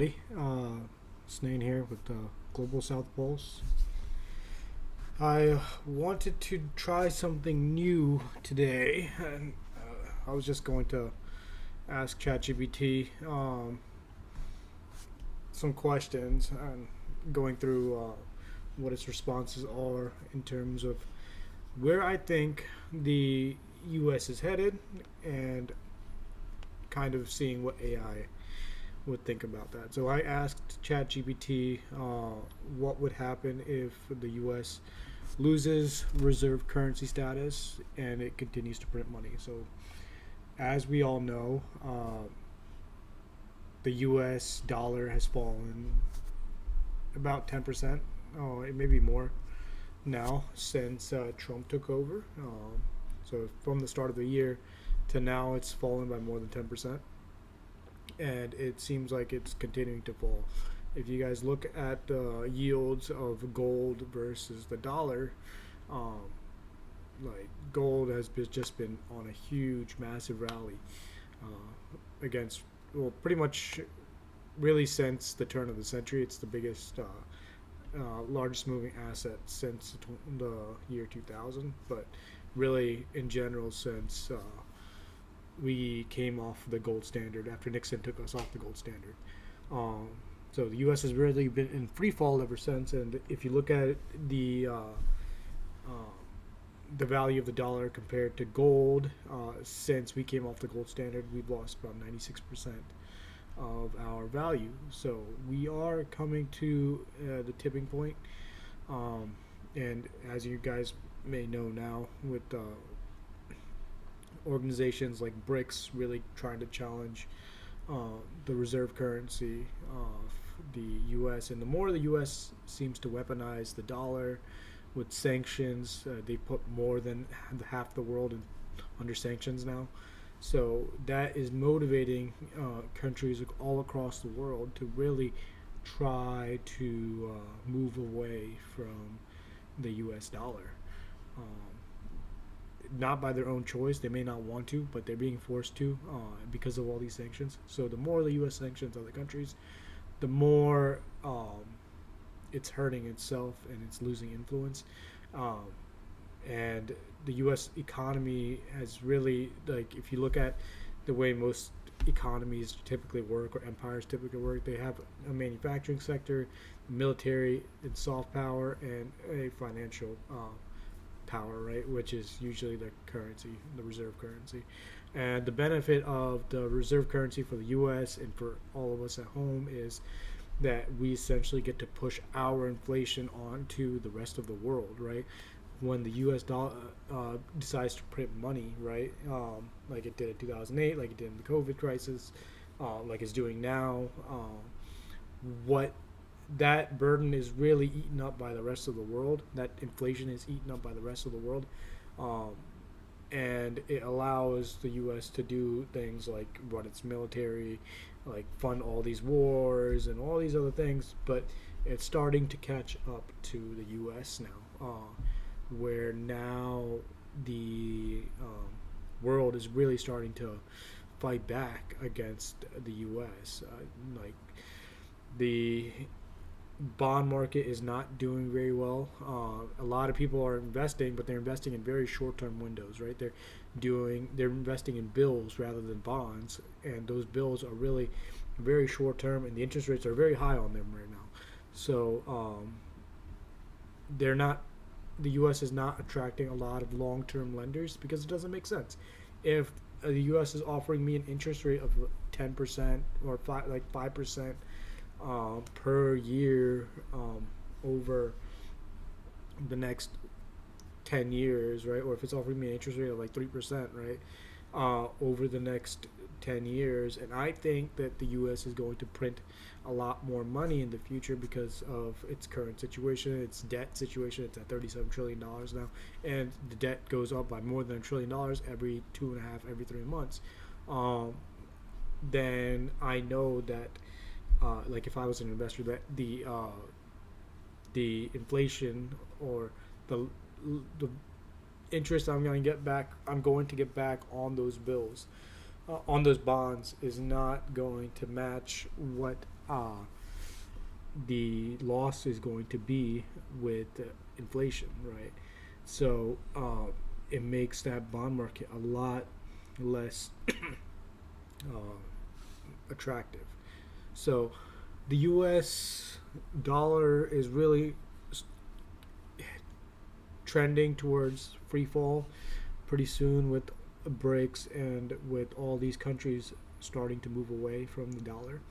everybody. Snane here with Global South Pulse. I wanted to try something new today, and I was just going to ask ChatGPT some questions and going through what its responses are in terms of where I think the U.S. is headed and kind of seeing what AI would think about that. So I asked ChatGPT what would happen if the U.S. loses reserve currency status and it continues to print money. So as we all know, the U.S. dollar has fallen about 10%. Oh, it may be more now since Trump took over. So from the start of the year to now, it's fallen by more than 10%. And it seems like it's continuing to fall. If you guys look at the yields of gold versus the dollar, um, like gold has just been on a huge, massive rally against, well, pretty much really since the turn of the century. It's the biggest, largest moving asset since the year 2000, but really in general since we came off the gold standard after Nixon took us off the gold standard. Um, so the U.S. has really been in free fall ever since. And if you look at the value of the dollar compared to gold, since we came off the gold standard, we've lost about 96% of our value. So we are coming to the tipping point. And as you guys may know now, with organizations like BRICS really trying to challenge the reserve currency of the U.S. And the more the U.S. seems to weaponize the dollar with sanctions, they put more than half the world under sanctions now. So that is motivating countries all across the world to really try to move away from the U.S. dollar. Not by their own choice. They may not want to, but they're being forced to because of all these sanctions. So the more the U.S. sanctions other countries, the more it's hurting itself and it's losing influence. And the U.S. economy has really, like, if you look at the way most economies typically work or empires typically work, they have a manufacturing sector, military and soft power, and a financial power, right, which is usually the currency, the reserve currency. And the benefit of the reserve currency for the U.S. and for all of us at home is that we essentially get to push our inflation onto the rest of the world, right? When the U.S. dollar decides to print money, right, like it did in 2008, like it did in the COVID crisis, like it's doing now, what that burden is really eaten up by the rest of the world. That inflation is eaten up by the rest of the world. And it allows the U.S. to do things like run its military, like fund all these wars and all these other things. But it's starting to catch up to the U.S. now, where now the world is really starting to fight back against the U.S. Like the bond market is not doing very well. A lot of people are investing, but they're investing in very short-term windows, right? They're investing in bills rather than bonds, and those bills are really very short-term, and the interest rates are very high on them right now. So they're not. The U.S. is not attracting a lot of long-term lenders because it doesn't make sense. If the U.S. is offering me an interest rate of 10% or 5%. Per year over the next 10 years, right? Or if it's offering me an interest rate of like 3%, right? Over the next 10 years. And I think that the U.S. is going to print a lot more money in the future because of its current situation, its debt situation. It's at $37 trillion now. And the debt goes up by more than $1 trillion every 2.5, every 3 months. Then I know that like if I was an investor, that the inflation or the interest I'm going to get back on those bills, on those bonds, is not going to match what the loss is going to be with inflation, right? So it makes that bond market a lot less uh, attractive. So the U.S. dollar is really trending towards free fall pretty soon with BRICS and with all these countries starting to move away from the dollar.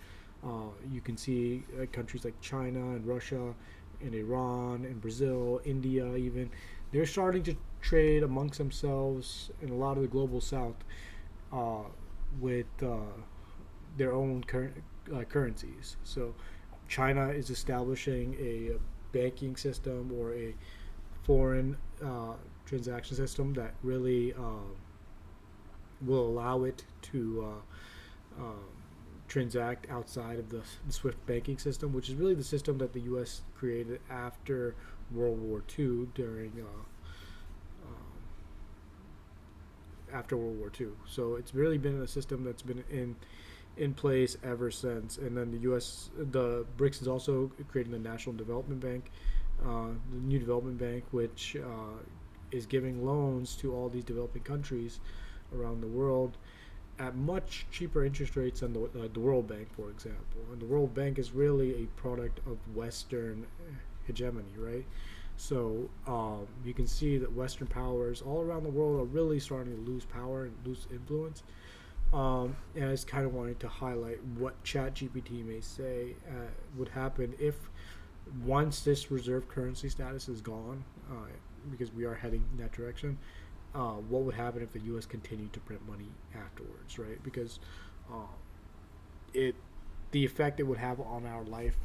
You can see countries like China and Russia and Iran and Brazil, India, even they're starting to trade amongst themselves in a lot of the global south uh, with their own currencies. So China is establishing a banking system or a foreign transaction system that really will allow it to transact outside of the SWIFT banking system, which is really the system that the U.S. created after World War II during after World War II. So it's really been a system that's been in place ever since. And then the BRICS is also creating the National Development Bank, the new development bank, which is giving loans to all these developing countries around the world at much cheaper interest rates than the World Bank, for example. And the World Bank is really a product of Western hegemony, right? So you can see that Western powers all around the world are really starting to lose power and lose influence. And I just kind of wanted to highlight what ChatGPT may say would happen if once this reserve currency status is gone, because we are heading in that direction. What would happen if the U.S. continued to print money afterwards, right? Because it the effect it would have on our life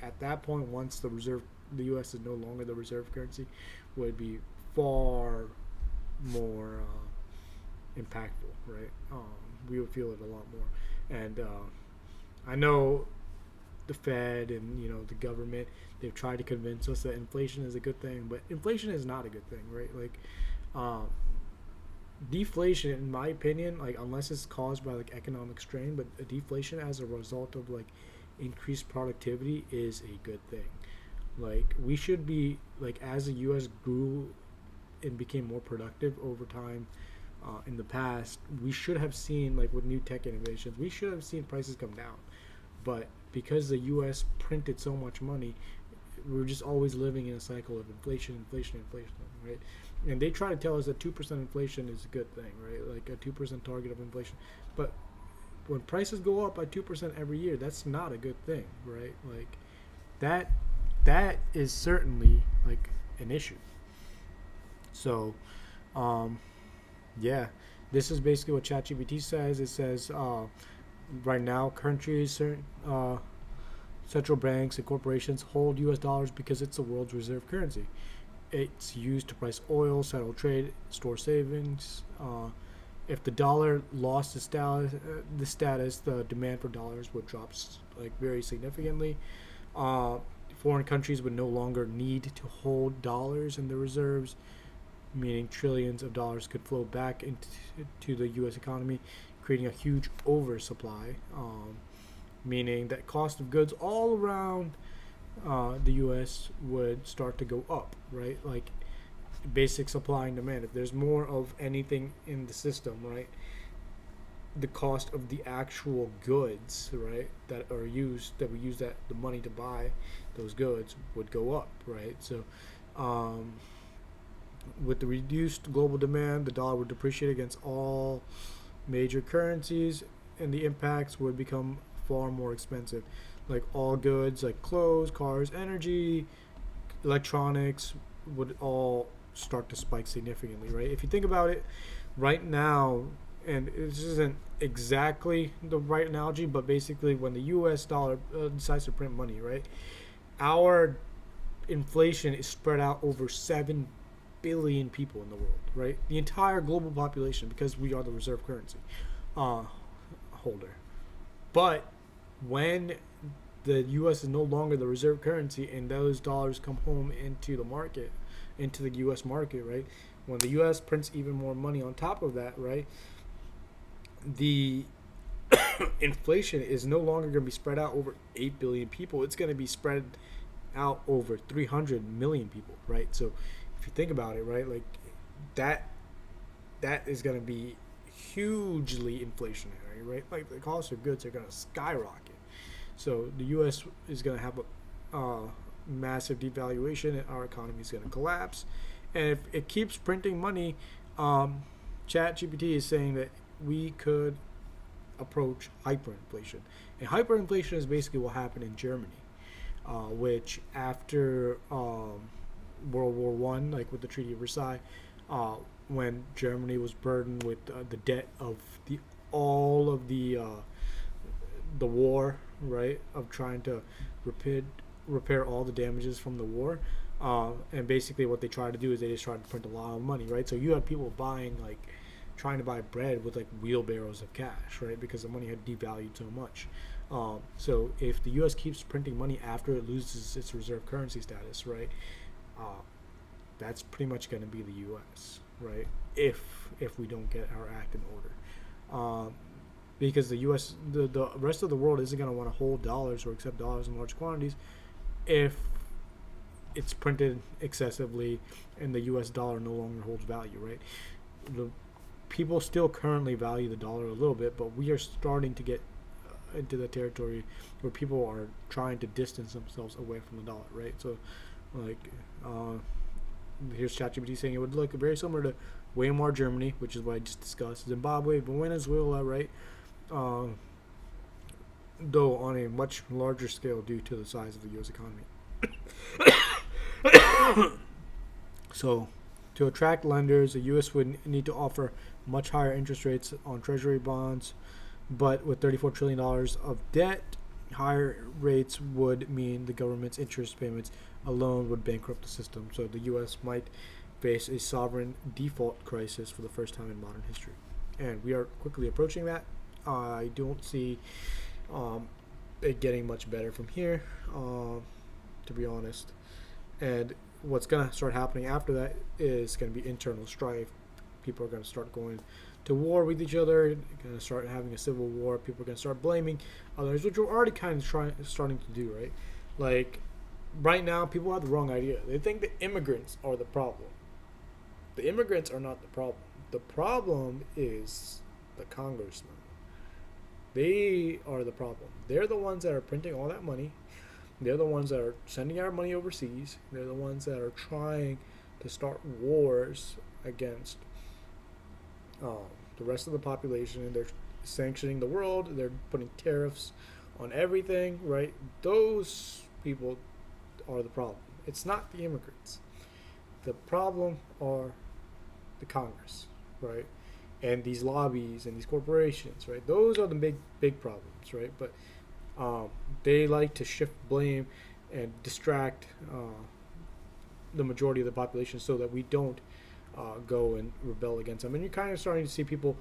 at that point, once the U.S. is no longer the reserve currency, would be far more impactful, right? We would feel it a lot more. And I know the Fed and the government, they've tried to convince us that inflation is a good thing, but inflation is not a good thing, right? Like deflation, in my opinion, like unless it's caused by like economic strain, but a deflation as a result of like increased productivity is a good thing. Like we should be like, as the U.S. grew and became more productive over time in the past, we should have seen, like with new tech innovations, we should have seen prices come down. But because the U.S. printed so much money, we're just always living in a cycle of inflation, right? And they try to tell us that 2% inflation is a good thing, right? Like a 2% target of inflation. But when prices go up by 2% every year, that's not a good thing, right? Like that is certainly like an issue. So, um, yeah, this is basically what ChatGPT says. It says right now, countries, certain central banks and corporations hold U.S. dollars because it's the world's reserve currency. It's used to price oil, settle trade, store savings. If the dollar lost the demand for dollars would drop like very significantly. Foreign countries would no longer need to hold dollars in their reserves, meaning trillions of dollars could flow back into the U.S. economy, creating a huge oversupply. Meaning that cost of goods all around the U.S. would start to go up, right? Like basic supply and demand. If there's more of anything in the system, right, the cost of the actual goods, right, that we use that the money to buy those goods would go up, right? So, with the reduced global demand, the dollar would depreciate against all major currencies, and the impacts would become far more expensive. Like all goods, like clothes, cars, energy, electronics, would all start to spike significantly, right? If you think about it, right now, and this isn't exactly the right analogy, but basically when the U.S. dollar decides to print money, right, our inflation is spread out over 7 billion people in the world, right? The entire global population, because we are the reserve currency holder. But when the U.S. is no longer the reserve currency and those dollars come home into the market, into the U.S. market, right? When the U.S. prints even more money on top of that, right? The inflation is no longer going to be spread out over 8 billion people. It's going to be spread out over 300 million people, right? So if you think about it, right, like that that is going to be hugely inflationary, right? Like the cost of goods are going to skyrocket. So the U.S. is going to have a massive devaluation, and our economy is going to collapse. And if it keeps printing money, ChatGPT is saying that we could approach hyperinflation. And hyperinflation is basically what happened in Germany, which after World War One, like with the Treaty of Versailles, uh, when Germany was burdened with the debt of the all of the war, right, of trying to repair repair all the damages from the war. And basically, what they try to do is they just try to print a lot of money, right? So you had people buying like trying to buy bread with like wheelbarrows of cash, right? Because the money had devalued so much. So if the U.S. keeps printing money after it loses its reserve currency status, right, uh, that's pretty much going to be the U.S., right? If we don't get our act in order, because the U.S. The rest of the world isn't going to want to hold dollars or accept dollars in large quantities if it's printed excessively and the U.S. dollar no longer holds value, right? The people still currently value the dollar a little bit, but we are starting to get into the territory where people are trying to distance themselves away from the dollar, right? So, like, here's ChatGPT saying it would look very similar to Weimar Germany, which is what I just discussed, Zimbabwe, Venezuela, right? Uh, though on a much larger scale due to the size of the U.S. economy. So, to attract lenders, the U.S. would need to offer much higher interest rates on Treasury bonds, but with $34 trillion of debt, higher rates would mean the government's interest payments alone would bankrupt the system. So the U.S. might face a sovereign default crisis for the first time in modern history. And we are quickly approaching that. I don't see it getting much better from here, to be honest. And what's going to start happening after that is going to be internal strife. People are going to start going to war with each other, going to start having a civil war. People are going to start blaming others, which we're already kind of starting to do, right? Like, right now, people have the wrong idea. They think the immigrants are the problem. The immigrants are not the problem. The problem is the congressmen. They are the problem. They're the ones that are printing all that money. They're the ones that are sending our money overseas. They're the ones that are trying to start wars against the rest of the population. And they're sanctioning the world. They're putting tariffs on everything, right? Those people are the problem. It's not the immigrants. The problem are the Congress, right? And these lobbies and these corporations, right? Those are the big problems, right? But they like to shift blame and distract the majority of the population so that we don't go and rebel against them. And you're kind of starting to see people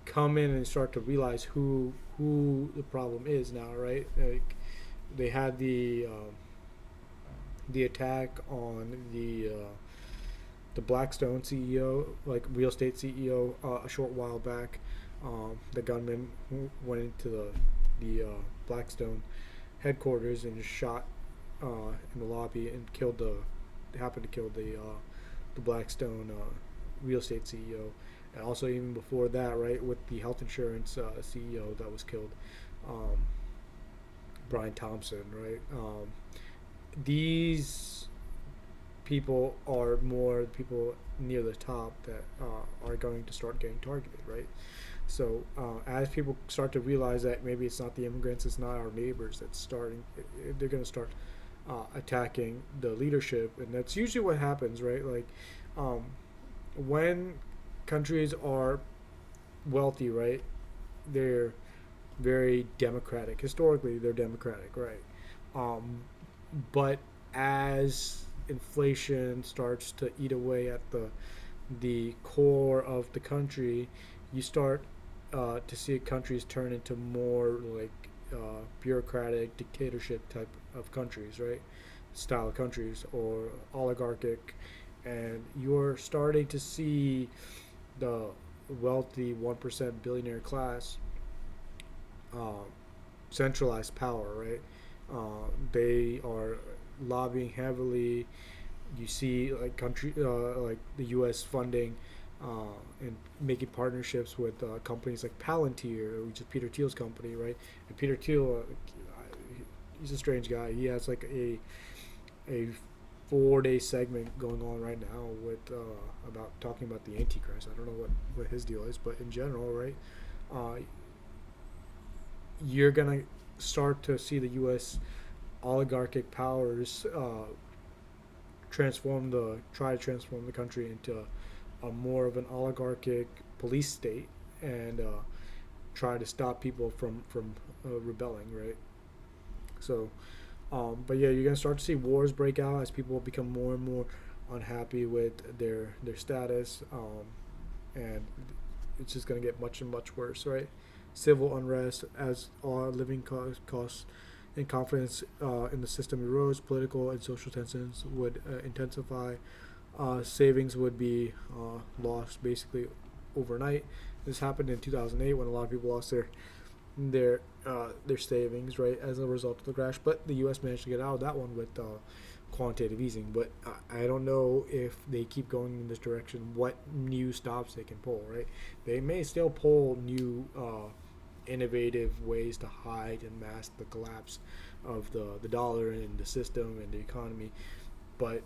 come in and start to realize who the problem is now, right? Like they had the attack on the Blackstone CEO, like real estate CEO, a short while back. The gunman went into the Blackstone headquarters and just shot in the lobby and happened to kill the Blackstone real estate CEO. And also even before that, right, with the health insurance CEO that was killed, um, Brian Thompson, right. These people are more people near the top that are going to start getting targeted, right? So as people start to realize that maybe it's not the immigrants, it's not our neighbors that's starting, they're going to start attacking the leadership, and that's usually what happens, right? Like when countries are wealthy, right? They're very democratic. Historically, they're democratic, right? Um, but as inflation starts to eat away at the core of the country, you start to see countries turn into more like bureaucratic dictatorship type of countries, right? Style of countries or oligarchic, and you're starting to see the wealthy 1% billionaire class uh, centralized power, right? They are lobbying heavily. You see, like like the U.S. funding and making partnerships with companies like Palantir, which is Peter Thiel's company, right? And Peter Thiel, he's a strange guy. He has like a 4 day segment going on right now with about talking about the Antichrist. I don't know what his deal is, but in general, right? Uh, you're gonna start to see the U.S. oligarchic powers try to transform the country into a more of an oligarchic police state and try to stop people from rebelling, right? So, but yeah, you're gonna start to see wars break out as people become more and more unhappy with their status, and it's just gonna get much and much worse, right? Civil unrest as all living costs and confidence in the system erodes. Political and social tensions would intensify. Savings would be lost basically overnight. This happened in 2008 when a lot of people lost their savings, right, as a result of the crash. But the U.S. managed to get out of that one with quantitative easing. But I don't know if they keep going in this direction, what new stops they can pull, right? They may still pull new innovative ways to hide and mask the collapse of the dollar and the system and the economy, but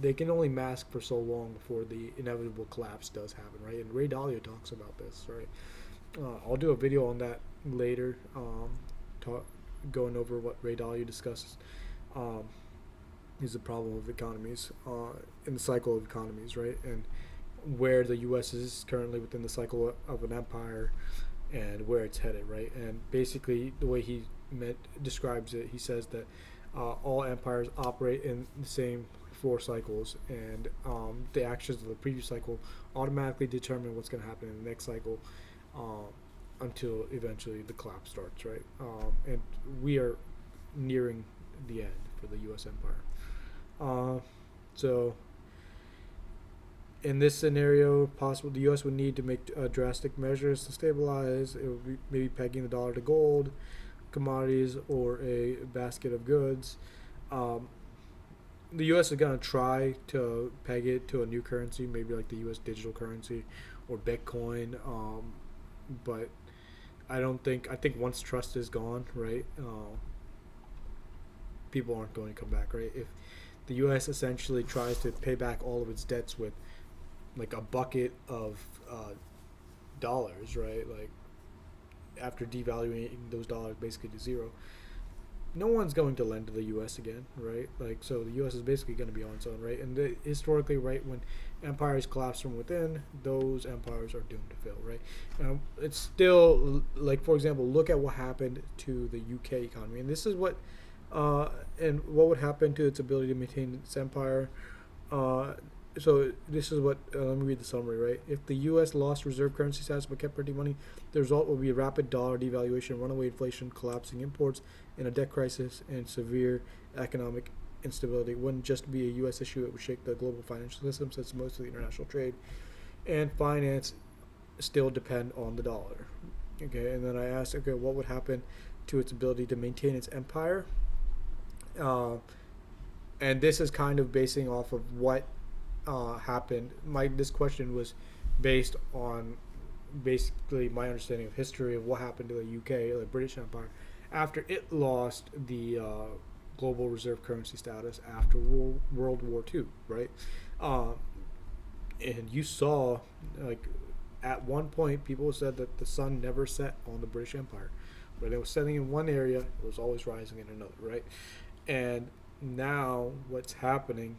they can only mask for so long before the inevitable collapse does happen, right? And Ray Dalio talks about this, right? I'll do a video on that later, talk, going over what Ray Dalio discusses. Um, is the problem of economies in the cycle of economies, right? And where the U.S. is currently within the cycle of an empire and where it's headed, right? And basically, the way describes it, he says that all empires operate in the same four cycles, and the actions of the previous cycle automatically determine what's going to happen in the next cycle um, until eventually the collapse starts, right? And we are nearing the end for the U.S. empire. So in this scenario, possible the U.S. would need to make drastic measures to stabilize. It would be maybe pegging the dollar to gold, commodities, or a basket of goods. Um, the U.S. is going to try to peg it to a new currency, maybe like the U.S. digital currency or Bitcoin. But I don't think. I think once trust is gone, right, people aren't going to come back, right? If the U.S. essentially tries to pay back all of its debts with like a bucket of dollars, right? Like after devaluing those dollars basically to zero, no one's going to lend to the U.S. again, right? Like, so the U.S. is basically going to be on its own, right? And historically, right, when empires collapse from within, those empires are doomed to fail, right? It's still like, for example, look at what happened to the U.K. economy, and this is what, and what would happen to its ability to maintain its empire. Uh, so this is what let me read the summary, right? If the U.S. lost reserve currency status but kept printing money, the result would be a rapid dollar devaluation, runaway inflation, collapsing imports, and a debt crisis and severe economic instability. It wouldn't just be a U.S. issue; it would shake the global financial system, since most of the international trade and finance still depend on the dollar. Okay, and then I asked, okay, what would happen to its ability to maintain its empire? Uh, and this is kind of basing off of what happened. This question was based on basically my understanding of history of what happened to the UK, the British Empire, after it lost the global reserve currency status after World War II, right? Uh, and you saw, like, at one point, people said that the sun never set on the British Empire. When it was setting in one area, it was always rising in another, right? And now what's happening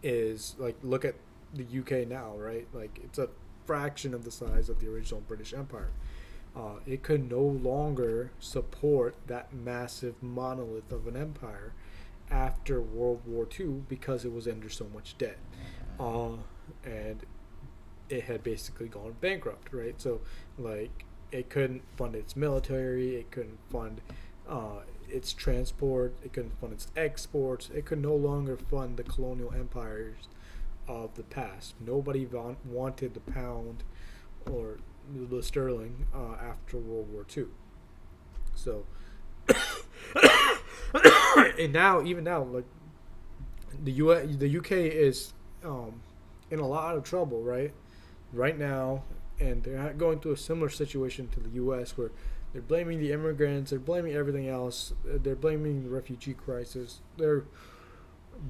is, like, look at the UK now, right? Like, it's a fraction of the size of the original British Empire. It could no longer support that massive monolith of an empire after World War II because it was under so much debt. And it had basically gone bankrupt, right? So, like, it couldn't fund its military, it couldn't fund its transport, it couldn't fund its exports, it could no longer fund the colonial empires of the past. Nobody wanted the pound or the sterling after World War II. So and now, even now, like the UK is in a lot of trouble, right now, and they're going through a similar situation to the U.S. where they're blaming the immigrants, they're blaming everything else, they're blaming the refugee crisis.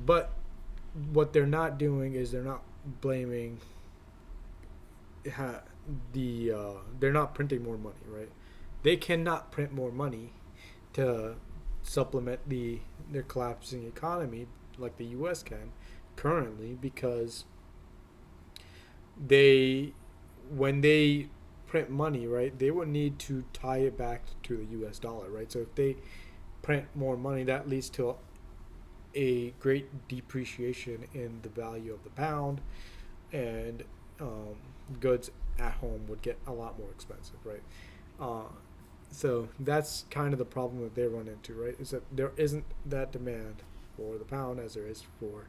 But what they're not doing is they're not blaming ha, they're not printing more money, right? They cannot print more money to supplement their collapsing economy like the U.S. can currently, because they when they print money, right, they would need to tie it back to the U.S. dollar, right? So if they print more money, that leads to a great depreciation in the value of the pound, and um, goods at home would get a lot more expensive, right? Uh, so that's kind of the problem that they run into, right? Is that there isn't that demand for the pound as there is for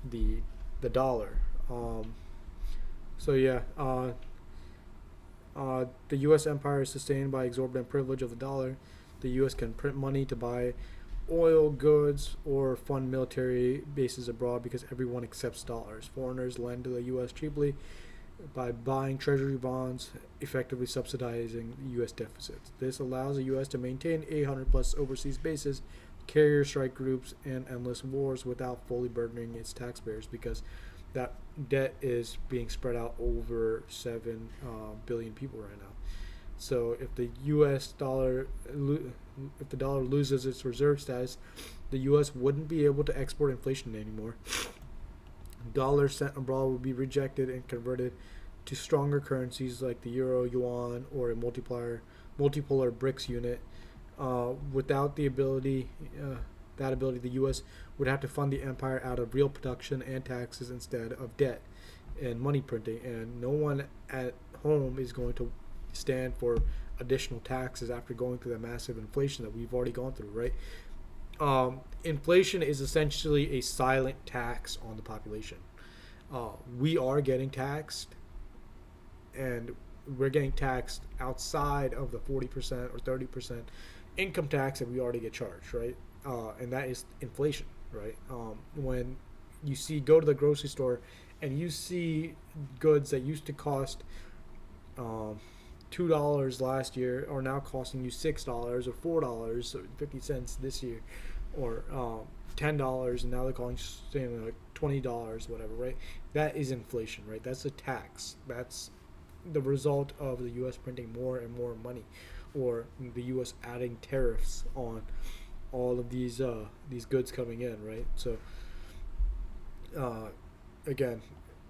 the the dollar. So yeah, the U.S. empire is sustained by exorbitant privilege of the dollar. The U.S. can print money to buy oil, goods, or fund military bases abroad because everyone accepts dollars. Foreigners lend to the U.S. cheaply by buying treasury bonds, effectively subsidizing U.S. deficits. This allows the U.S. to maintain 800 plus overseas bases, carrier strike groups, and endless wars without fully burdening its taxpayers, because that debt is being spread out over 7 billion people right now. So if the U.S. dollar, if the dollar loses its reserve status, the U.S. wouldn't be able to export inflation anymore. Dollars sent abroad would be rejected and converted to stronger currencies like the euro, yuan, or a multipolar BRICS unit. Without that ability, the U.S. would have to fund the empire out of real production and taxes instead of debt and money printing, and no one at home is going to stand for additional taxes after going through the massive inflation that we've already gone through, right? Inflation is essentially a silent tax on the population. We are getting taxed, and we're getting taxed outside of the 40% or 30% income tax that we already get charged, right? And that is inflation, right? When you go to the grocery store and you see goods that used to cost um, $2 last year are now costing you $6 or $4.50 this year, or $10, and now they're calling saying like $20, whatever, right? That is inflation, right? That's a tax. That's the result of the U.S. printing more and more money, or the U.S. adding tariffs on all of these goods coming in, right? So uh, again,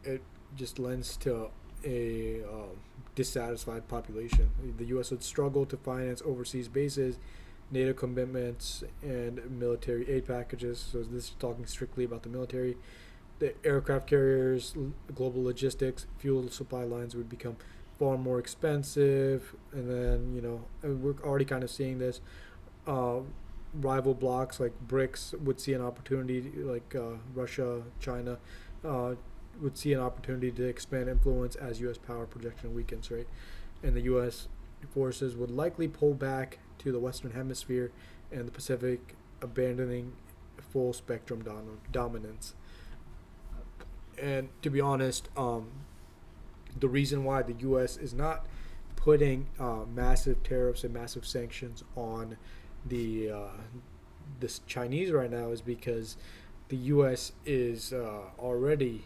it just lends to a dissatisfied population. The U.S. would struggle to finance overseas bases, NATO commitments, and military aid packages. So this is talking strictly about the military. The aircraft carriers, global logistics, fuel supply lines would become far more expensive, and then we're already kind of seeing this. Uh, Rival blocs like BRICS would see an opportunity, like Russia, China, uh, would see an opportunity to expand influence as U.S. power projection weakens, right? And the U.S. forces would likely pull back to the Western Hemisphere and the Pacific, abandoning full spectrum dominance. And to be honest, the reason why the U.S. is not putting massive tariffs and massive sanctions on the Chinese right now is because the U.S. is already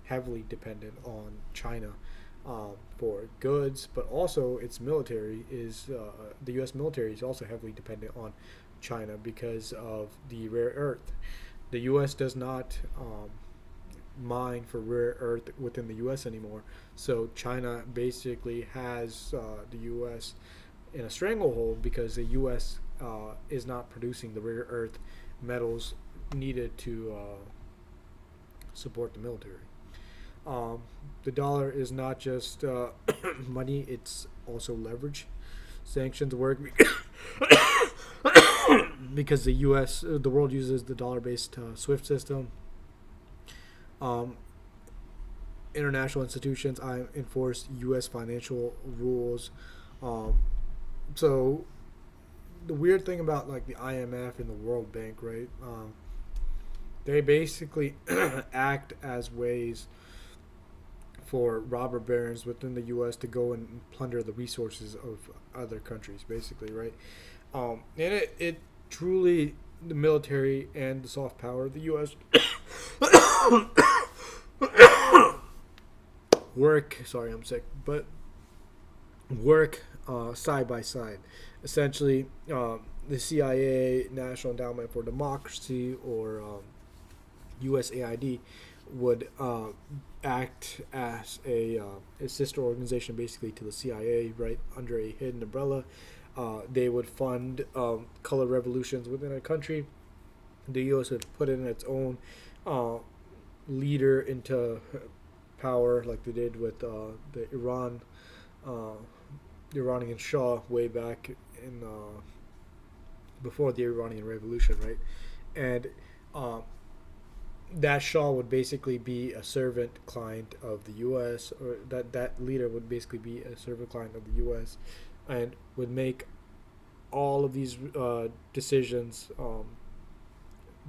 heavily dependent on China for goods, but also its military is the U.S. military is also heavily dependent on China because of the rare earth. The U.S. does not mine for rare earth within the U.S. anymore, so China basically has the U.S. in a stranglehold because the U.S. Is not producing the rare earth metals needed to support the military. The dollar is not just money; it's also leverage. Sanctions work because the world uses the dollar-based SWIFT system. Um, International institutions enforce U.S. financial rules. Um, so the weird thing about like the IMF and the World Bank, right? They basically act as ways for robber barons within the U.S. to go and plunder the resources of other countries, basically, right? And it truly, the military and the soft power of the U.S. work. Sorry, I'm sick, but work side by side. Essentially, the CIA, National Endowment for Democracy, or USAID, would act as a sister organization, basically, to the CIA, right, under a hidden umbrella. They would fund color revolutions within a country. The U.S. would put in its own uh, leader into power, like they did with uh, the Iranian Shah way back in before the Iranian Revolution, right? And uh, that Shah would basically be a servant client of the U.S., or that leader would basically be a servant client of the U.S., and would make all of these decisions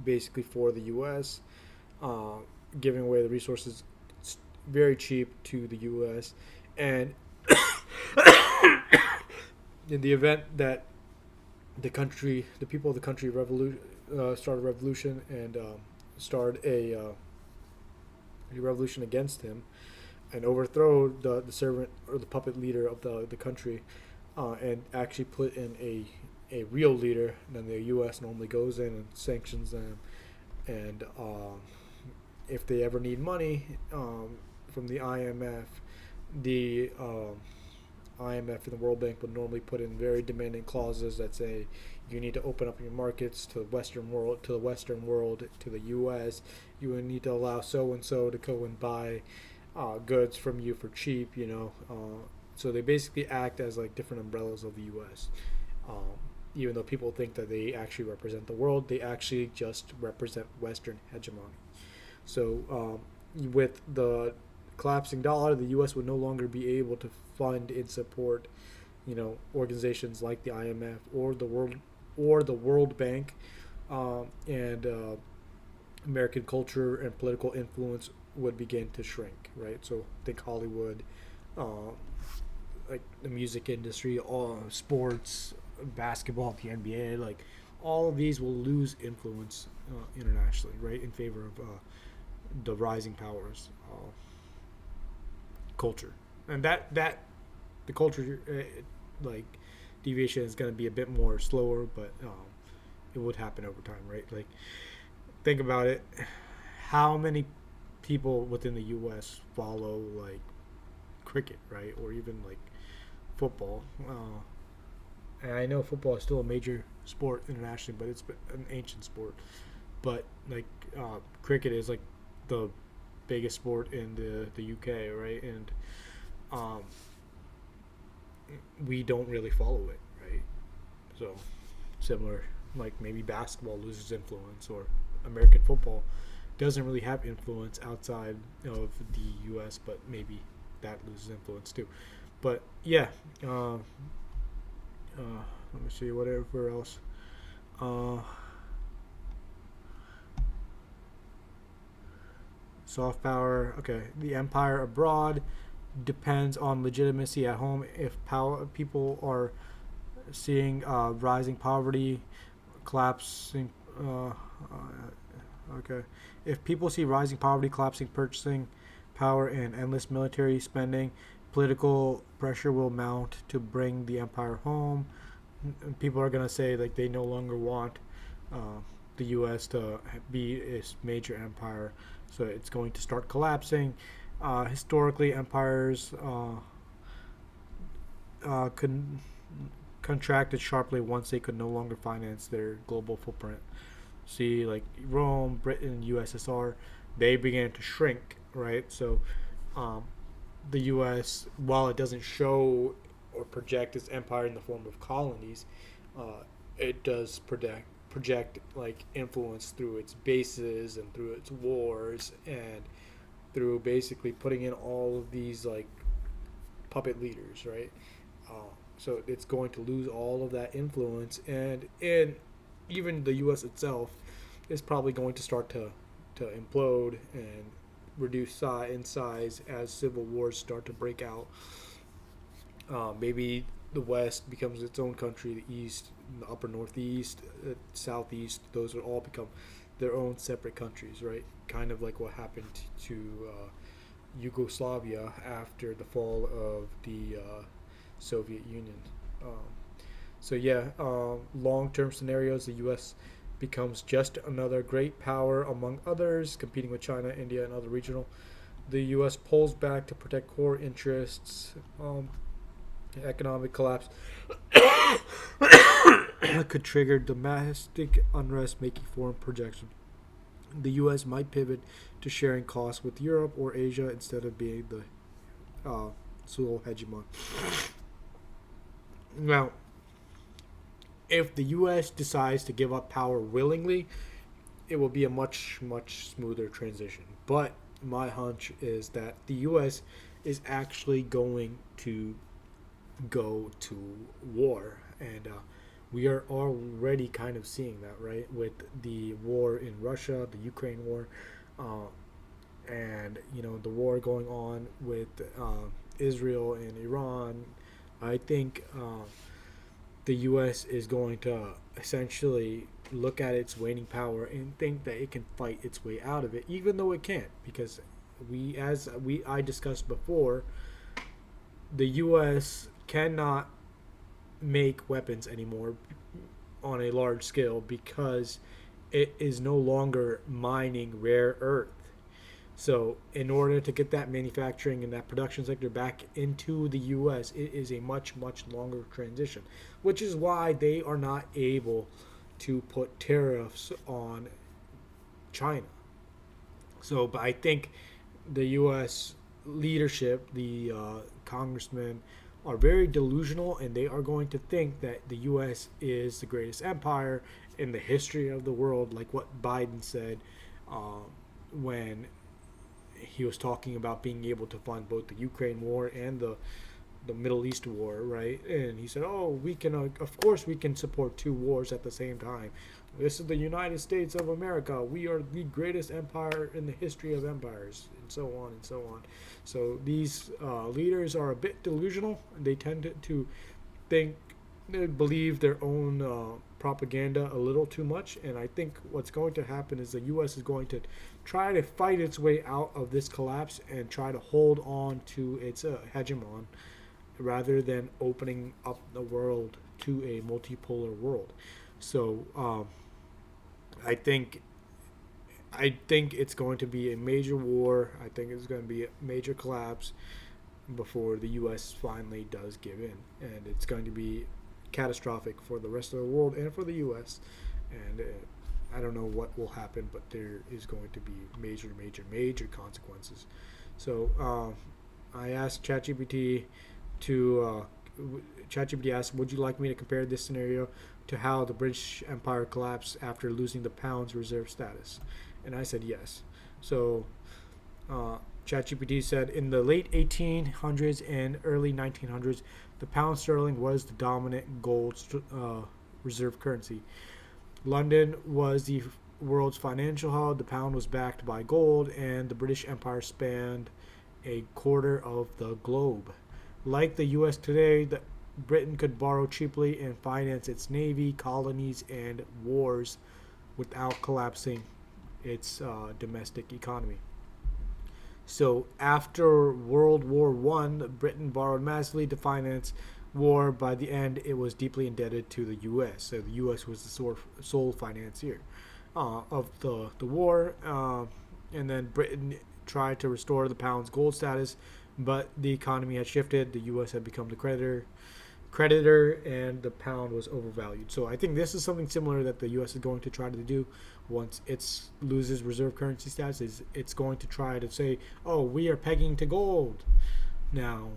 basically for the U.S., uh, giving away the resources very cheap to the U.S. And in the event that the people of the country start a revolution and start a revolution against him and overthrow the servant or the puppet leader of the country, and actually put in a real leader, then the U.S. normally goes in and sanctions them. And if they ever need money from the IMF, the IMF and the World Bank would normally put in very demanding clauses that say you need to open up your markets to the Western world, to the U.S. You would need to allow so and so to go and buy goods from you for cheap. So they basically act as like different umbrellas of the U.S. Even though people think that they actually represent the world, they actually just represent Western hegemony. So with the collapsing dollar, the U.S. would no longer be able to fund and support, organizations like the IMF or the World Bank, and American culture and political influence would begin to shrink. Right. So think Hollywood, uh, like the music industry, all sports, basketball, the NBA, like all of these will lose influence internationally, right, in favor of the rising powers culture, and that the culture like deviation is going to be a bit more slower, but it would happen over time, right? Like think about it, how many people within the U.S. follow like cricket, right, or even like football. And I know football is still a major sport internationally, but it's an ancient sport. But like cricket is like the biggest sport in the UK, right? And um, we don't really follow it, right? So similar, like maybe basketball loses influence, or American football doesn't really have influence outside of the U.S., but maybe that loses influence too. But yeah, let me see whatever else. Uh, Soft power. Okay, the empire abroad depends on legitimacy at home. If people are seeing rising poverty, collapsing. Okay, if people see rising poverty, collapsing purchasing power, and endless military spending, political pressure will mount to bring the empire home. People are gonna say like they no longer want uh, the U.S. to be its major empire, so it's going to start collapsing. Historically, empires could contracted sharply once they could no longer finance their global footprint. See, like Rome, Britain, USSR, they began to shrink, right? So, um, the U.S., while it doesn't show or project its empire in the form of colonies, it does project like influence through its bases and through its wars and through basically putting in all of these like puppet leaders, right? So it's going to lose all of that influence, and even the U.S. itself is probably going to start to implode and reduce in size as civil wars start to break out. Maybe the West becomes its own country, the East, the upper Northeast, Southeast, those would all become their own separate countries, right? Kind of like what happened to Yugoslavia after the fall of the Soviet Union. Um, long-term scenarios, the U.S. becomes just another great power among others, competing with China, India, and other regional. The U.S. pulls back to protect core interests. Economic collapse could trigger domestic unrest, making foreign projection. The U.S. might pivot to sharing costs with Europe or Asia instead of being the sole hegemon. Now, if the U.S. decides to give up power willingly, it will be a much, much smoother transition. But my hunch is that the U.S. is actually going to go to war. And we are already kind of seeing that, right? With the war in Russia, the Ukraine war, and the war going on with Israel and Iran. I think the U.S. is going to essentially look at its waning power and think that it can fight its way out of it, even though it can't, because I discussed before, the U.S. cannot make weapons anymore on a large scale because it is no longer mining rare earth. So, in order to get that manufacturing and that production sector back into the U.S., it is a much, much longer transition, which is why they are not able to put tariffs on China. So, but I think the U.S. leadership, the congressmen, are very delusional, and they are going to think that the U.S. is the greatest empire in the history of the world, like what Biden said when he was talking about being able to fund both the Ukraine war and the Middle East war, right? And he said, "Oh, we can, of course, we can support two wars at the same time. This is the United States of America. We are the greatest empire in the history of empires," and so on and so on. So these leaders are a bit delusional. They tend to think, they believe their own propaganda a little too much. And I think what's going to happen is the U.S. is going to try to fight its way out of this collapse and try to hold on to its hegemon rather than opening up the world to a multipolar world. So I think it's going to be a major war. I think it's going to be a major collapse before the U.S. finally does give in, and it's going to be catastrophic for the rest of the world and for the U.S. And I don't know what will happen, but there is going to be major, major, major consequences. So I asked ChatGPT ChatGPT asked, "Would you like me to compare this scenario to how the British Empire collapsed after losing the pound's reserve status?" And I said yes. So ChatGPT said, "In the late 1800s and early 1900s, the pound sterling was the dominant gold reserve currency. London was the world's financial hub. The pound was backed by gold, and the British Empire spanned a quarter of the globe. Like the U.S. today, Britain could borrow cheaply and finance its navy, colonies, and wars without collapsing its domestic economy. So after World War I, Britain borrowed massively to finance war. By the end, it was deeply indebted to the U.S. So the U.S. was the sole financier of the war. And then Britain tried to restore the pound's gold status, but the economy had shifted. The U.S. had become the creditor, and the pound was overvalued. So I think this is something similar that the U.S. is going to try to do once it loses reserve currency status. Is it's going to try to say, "Oh, we are pegging to gold now,"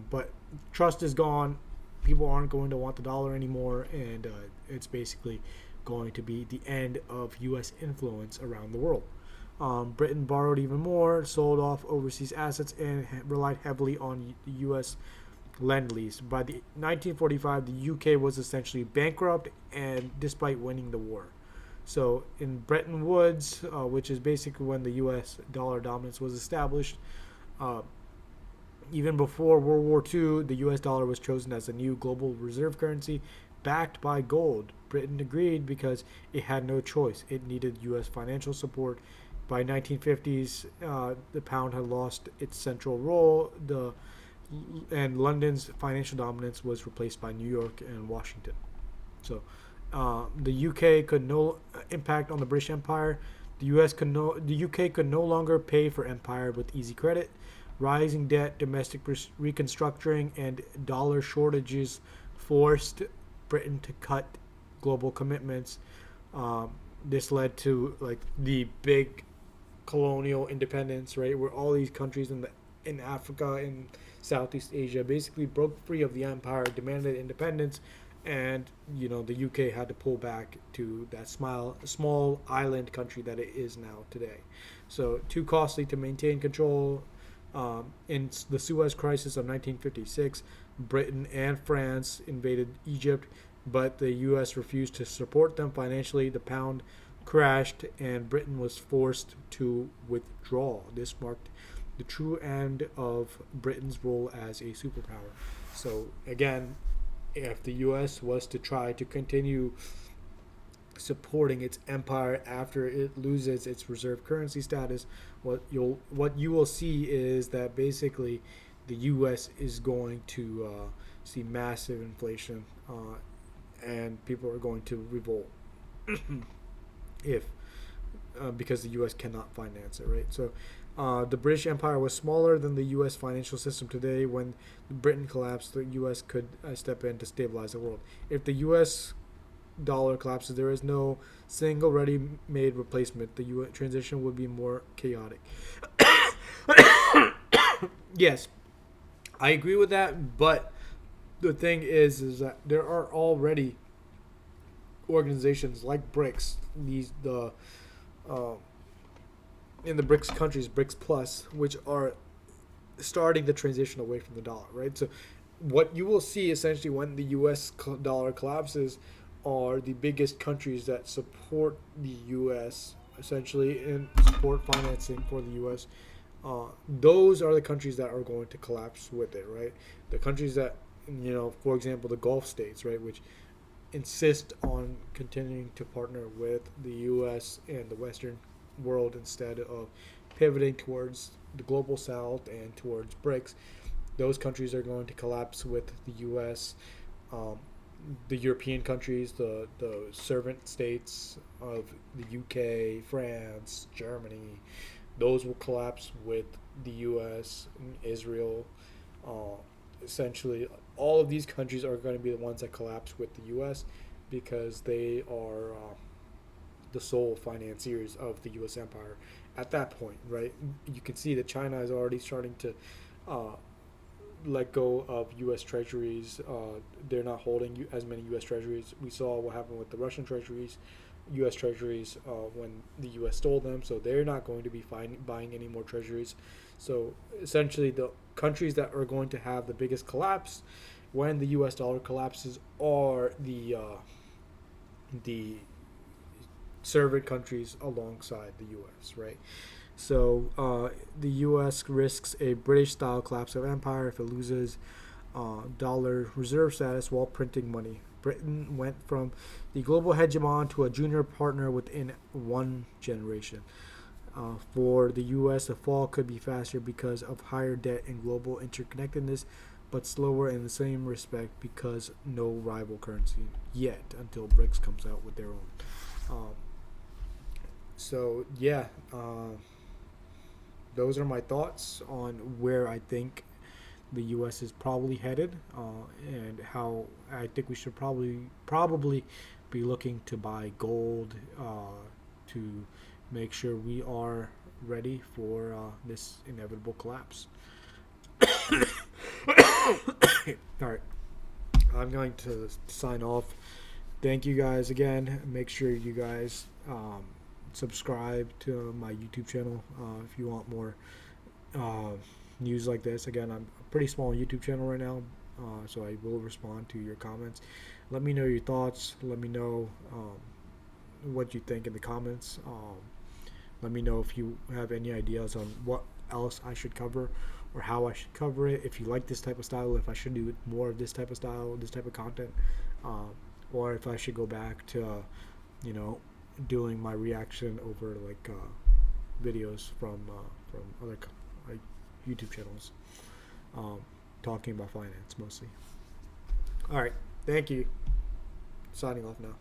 but trust is gone. People aren't going to want the dollar anymore, and it's basically going to be the end of U.S. influence around the world. Britain borrowed even more, sold off overseas assets, and relied heavily on the U.S. Lend-Lease. By the 1945, the UK was essentially bankrupt, and despite winning the war. So in Bretton Woods, which is basically when the U.S. dollar dominance was established, uh, even before World War II, the U.S. dollar was chosen as a new global reserve currency backed by gold. Britain agreed because it had no choice. It needed U.S. financial support. By 1950s, the pound had lost its central role. And London's financial dominance was replaced by New York and Washington. So the UK could no impact on the British Empire. The UK could no longer pay for empire with easy credit. Rising debt, domestic reconstructing, and dollar shortages forced Britain to cut global commitments. This led to like the big colonial independence, right, where all these countries in Africa and Southeast Asia basically broke free of the empire, demanded independence, and the UK had to pull back to that small island country that it is now today. So too costly to maintain control. In the Suez Crisis of 1956, Britain and France invaded Egypt, but the U.S. refused to support them financially. The pound crashed, and Britain was forced to withdraw. This marked the true end of Britain's role as a superpower. So, again, if the U.S. was to try to continue supporting its empire after it loses its reserve currency status, what you will see is that basically the U.S. is going to see massive inflation, and people are going to revolt if because the U.S. cannot finance it, right? So the British Empire was smaller than the U.S. financial system today. When Britain collapsed, the U.S. could step in to stabilize the world. If the U.S. dollar collapses, there is no single ready-made replacement. The U.S. transition would be more chaotic. Yes, I agree with that, but the thing is that there are already organizations like BRICS, uh, in the BRICS countries, BRICS Plus, which are starting the transition away from the dollar, right? So, what you will see essentially when the U.S. dollar collapses are the biggest countries that support the U.S. essentially and support financing for the U.S. Those are the countries that are going to collapse with it, right? The countries that, for example, the Gulf states, right, which insist on continuing to partner with the U.S. and the Western world instead of pivoting towards the global South and towards BRICS. Those countries are going to collapse with the U.S. The European countries, the servant states of the UK, France, Germany, those will collapse with the U.S., Israel. Essentially, all of these countries are going to be the ones that collapse with the U.S. because they are the sole financiers of the U.S. empire at that point, right? You can see that China is already starting to let go of U.S. treasuries. They're not holding as many U.S. treasuries. We saw what happened with the Russian treasuries, U.S. treasuries, when the U.S. stole them. So they're not going to be buying any more treasuries. So essentially, the countries that are going to have the biggest collapse when the U.S. dollar collapses are the servant countries alongside the U.S., right? So the U.S. risks a British-style collapse of empire if it loses dollar reserve status while printing money. Britain went from the global hegemon to a junior partner within one generation. For the U.S., the fall could be faster because of higher debt and global interconnectedness, but slower in the same respect because no rival currency yet until BRICS comes out with their own. So yeah, those are my thoughts on where I think the U.S. is probably headed, and how I think we should probably be looking to buy gold to make sure we are ready for this inevitable collapse. All right, I'm going to sign off. Thank you guys again. Make sure you guys subscribe to my YouTube channel if you want more news like this. Again, I'm a pretty small YouTube channel right now, so I will respond to your comments. Let me know your thoughts. Let me know what you think in the comments. Let me know if you have any ideas on what else I should cover or how I should cover it. If you like this type of style, if I should do more of this type of style, this type of content, um, or if I should go back to, you know, doing my reaction over like videos from other like YouTube channels, um, talking about finance mostly. All right, thank you. Signing off now.